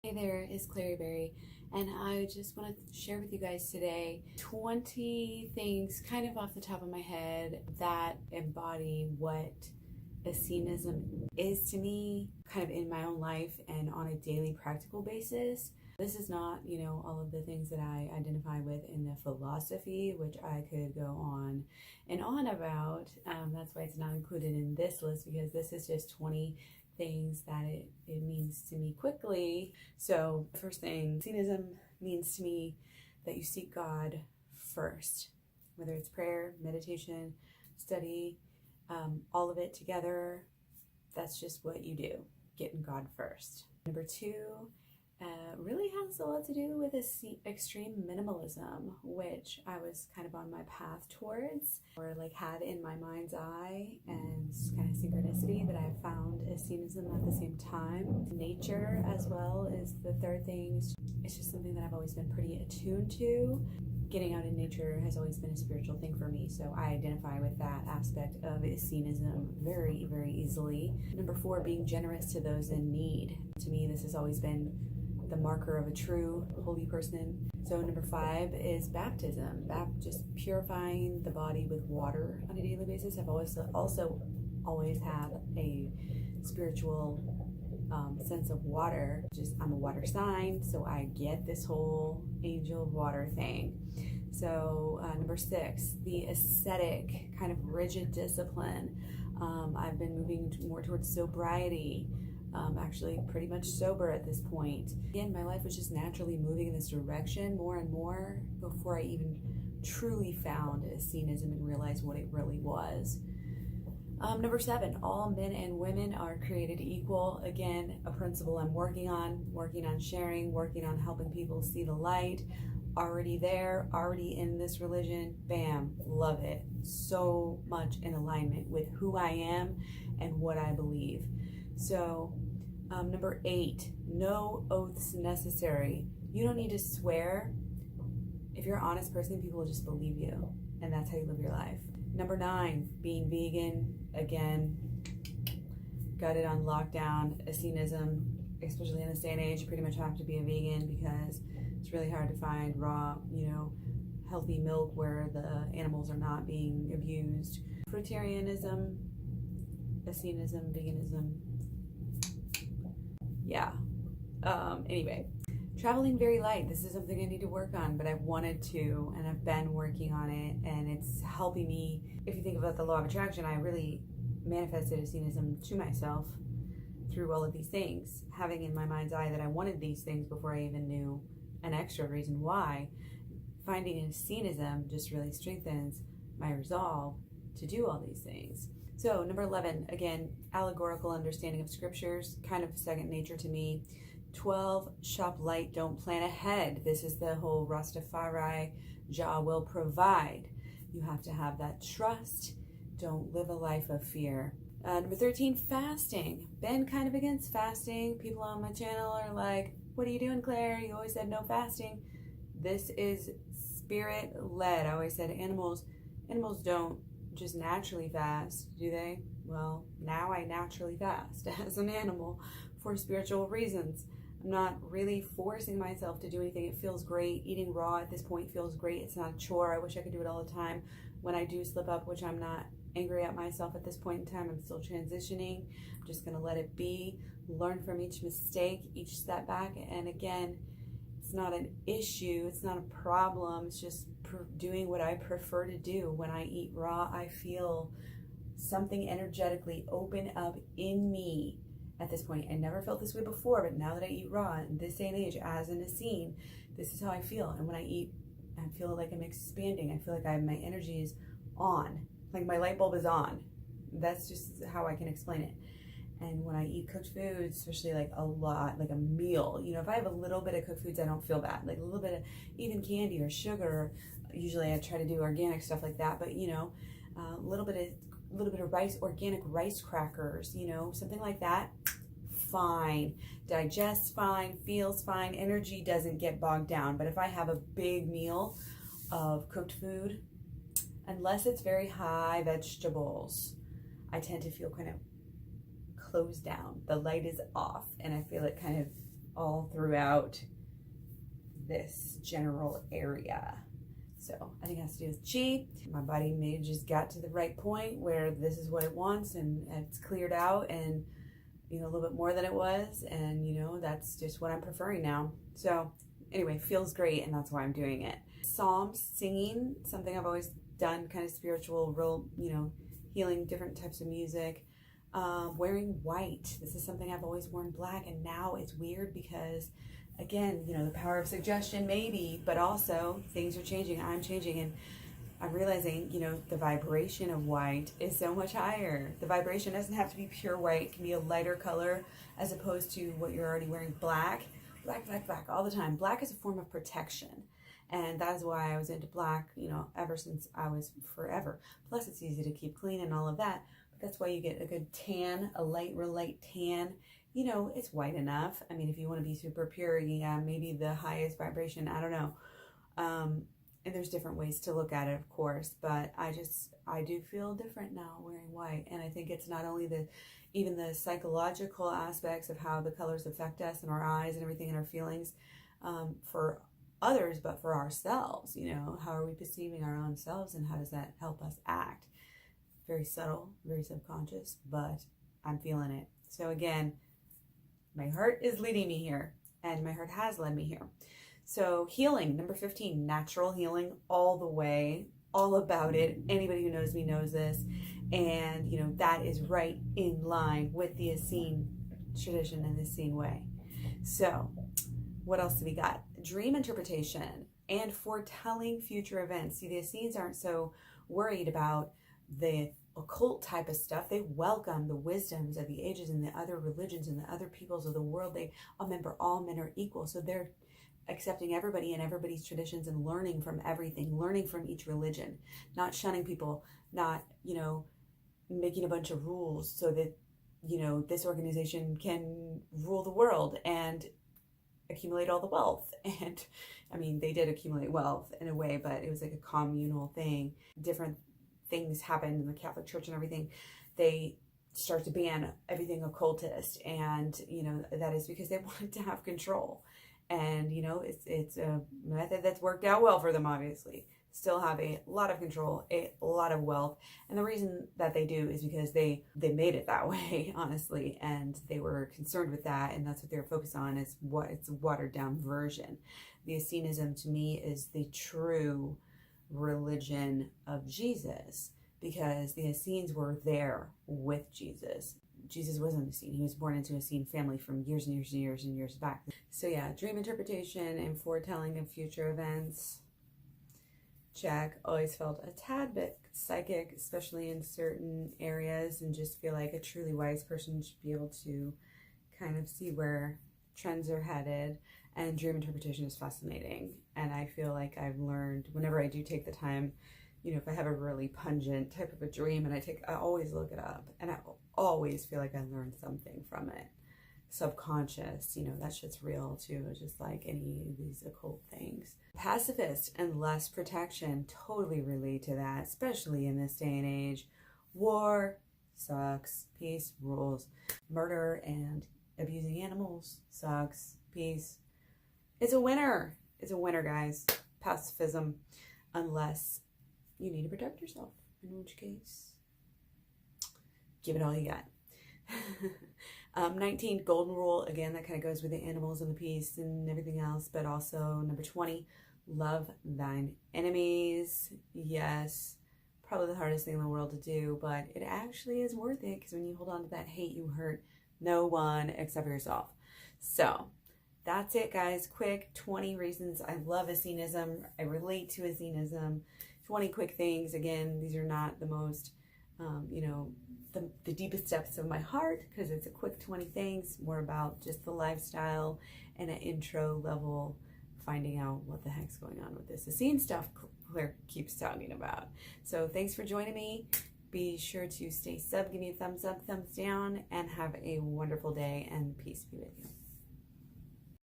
Hey there, it's Clary Berry, and I just want to share with you guys today 20 things kind of off the top of my head that embody what Essenism is to me, kind of in my own life and on a daily practical basis. This is not, all of the things that I identify with in the philosophy, which I could go on and on about. That's why it's not included in this list, because this is just 20 things that it means to me quickly. So the first thing, Essenism means to me that you seek God first, whether it's prayer, meditation, study, all of it together. That's just what you do, getting God first. Number two, really has a lot to do with extreme minimalism, which I was kind of on my path towards, or like had in my mind's eye, and kind of synchronicity that I found Essenism at the same time. Nature as well is the third thing. It's just something that I've always been pretty attuned to. Getting out in nature has always been a spiritual thing for me, so I identify with that aspect of Essenism very, very easily. Number four, being generous to those in need. To me, this has always been the marker of a true holy person. So number five is baptism, just purifying the body with water on a daily basis. I've also always had a spiritual sense of water. I'm a water sign, so I get this whole angel of water thing. So number six, the ascetic kind of rigid discipline. I've been moving more towards sobriety. Actually pretty much sober at this point. Again, my life was just naturally moving in this direction more and more before I even truly found Essenism and realized what it really was. Number seven, all men and women are created equal. Again, a principle I'm working on sharing, working on helping people see the light. Already there, already in this religion, bam, love it. So much in alignment with who I am and what I believe. So, number eight, no oaths necessary. You don't need to swear. If you're an honest person, people will just believe you, and that's how you live your life. Number nine, being vegan. Again, got it on lockdown. Essenism, especially in this day and age, you pretty much have to be a vegan because it's really hard to find raw, healthy milk where the animals are not being abused. Fruitarianism, Essenism, veganism. Yeah. Anyway, traveling very light. This is something I need to work on, but I've wanted to, and I've been working on it, and it's helping me. If you think about the law of attraction, I really manifested Essenism to myself through all of these things, having in my mind's eye that I wanted these things before I even knew an extra reason why. Finding Essenism just really strengthens my resolve to do all these things. So number 11, again, allegorical understanding of scriptures, kind of second nature to me. 12, shop light, don't plan ahead. This is the whole Rastafari, Jah will provide. You have to have that trust. Don't live a life of fear. Number 13, fasting. Been kind of against fasting. People on my channel are like, what are you doing, Claire? You always said no fasting. This is spirit-led. I always said animals don't just naturally fast, do they? Well, now I naturally fast as an animal for spiritual reasons. I'm not really forcing myself to do anything. It feels great. Eating raw at this point feels great. It's not a chore. I wish I could do it all the time. When I do slip up, which I'm not angry at myself at this point in time, I'm still transitioning. I'm just going to let it be, learn from each mistake, each step back. And again, it's not an issue. It's not a problem. It's just doing what I prefer to do. When I eat raw, I feel something energetically open up in me at this point. I never felt this way before, but now that I eat raw in this day and age as an Essene, this is how I feel. And when I eat, I feel like I'm expanding. I feel like my energy is on, like my light bulb is on. That's just how I can explain it. And when I eat cooked foods, especially like a lot, like a meal, if I have a little bit of cooked foods, I don't feel bad. Like a little bit of even candy or sugar. Usually I try to do organic stuff like that, but a little bit of rice, organic rice crackers, something like that. Fine, digests fine, feels fine, energy doesn't get bogged down. But if I have a big meal of cooked food, unless it's very high vegetables, I tend to feel kind of closed down. The light is off and I feel it kind of all throughout this general area. So I think it has to do with chi. My body maybe just got to the right point where this is what it wants, and it's cleared out, and a little bit more than it was, and that's just what I'm preferring now. So anyway, feels great, and that's why I'm doing it. Psalms, singing, something I've always done, kind of spiritual, real, healing, different types of music. Wearing white. This is something I've always worn black, and now it's weird because, again, the power of suggestion maybe, but also things are changing. I'm changing, and I'm realizing, the vibration of white is so much higher. The vibration doesn't have to be pure white. It can be a lighter color as opposed to what you're already wearing, black, all the time. Black is a form of protection. And that is why I was into black, ever since I was forever. Plus, it's easy to keep clean and all of that. But that's why you get a good tan, a real light tan. It's white enough. I mean, if you want to be super pure, yeah, maybe the highest vibration, I don't know. And there's different ways to look at it, of course. But I do feel different now wearing white. And I think it's not only even the psychological aspects of how the colors affect us and our eyes and everything and our feelings for others, but for ourselves. How are we perceiving our own selves, and how does that help us act? Very subtle, very subconscious, but I'm feeling it. So again, my heart is leading me here, and my heart has led me here. So healing, number 15, natural healing all the way, all about it. Anybody who knows me knows this. And, that is right in line with the Essene tradition and the Essene way. So what else do we got? Dream interpretation and foretelling future events. See, the Essenes aren't so worried about the occult type of stuff. They welcome the wisdoms of the ages and the other religions and the other peoples of the world. Remember, all men are equal. So they're accepting everybody and everybody's traditions and learning from everything, learning from each religion, not shunning people, not, making a bunch of rules so that, this organization can rule the world and accumulate all the wealth. And I mean, they did accumulate wealth in a way, but it was like a communal thing. Different things happened in the Catholic Church and everything. They start to ban everything occultist, and that is because they wanted to have control. And it's a method that's worked out well for them, obviously. Still have a lot of control, a lot of wealth. And the reason that they do is because they made it that way, honestly, and they were concerned with that, and that's what they were focused on. It's a watered down version. The Essenism, to me, is the true religion of Jesus, because the Essenes were there with Jesus. Jesus wasn't an Essene. He was born into an Essene family from years and years and years and years back. So yeah, dream interpretation and foretelling of future events. Check. Always felt a tad bit psychic, especially in certain areas, and just feel like a truly wise person should be able to kind of see where trends are headed. And dream interpretation is fascinating. And I feel like I've learned, whenever I do take the time, if I have a really pungent type of a dream, and I always look it up, and I always feel like I learned something from it. Subconscious, that shit's real too, just like any of these occult things. Pacifist and less protection, totally relate to that, especially in this day and age. War sucks, peace rules. Murder and abusing animals sucks, peace. It's a winner, guys. Pacifism, unless you need to protect yourself, in which case, give it all you got. 19, golden rule. Again, that kind of goes with the animals and the peace and everything else. But also number 20, love thine enemies. Yes, probably the hardest thing in the world to do, but it actually is worth it, because when you hold on to that hate, you hurt no one except for yourself. So that's it, guys. Quick 20 reasons I love Essenism. I relate to Essenism. 20 quick things. Again, these are not the most, the deepest depths of my heart, because it's a quick 20 things, more about just the lifestyle and an intro level, finding out what the heck's going on with this Essene stuff Claire keeps talking about. So thanks for joining me. Be sure to stay sub, give me a thumbs up, thumbs down, and have a wonderful day, and peace be with you.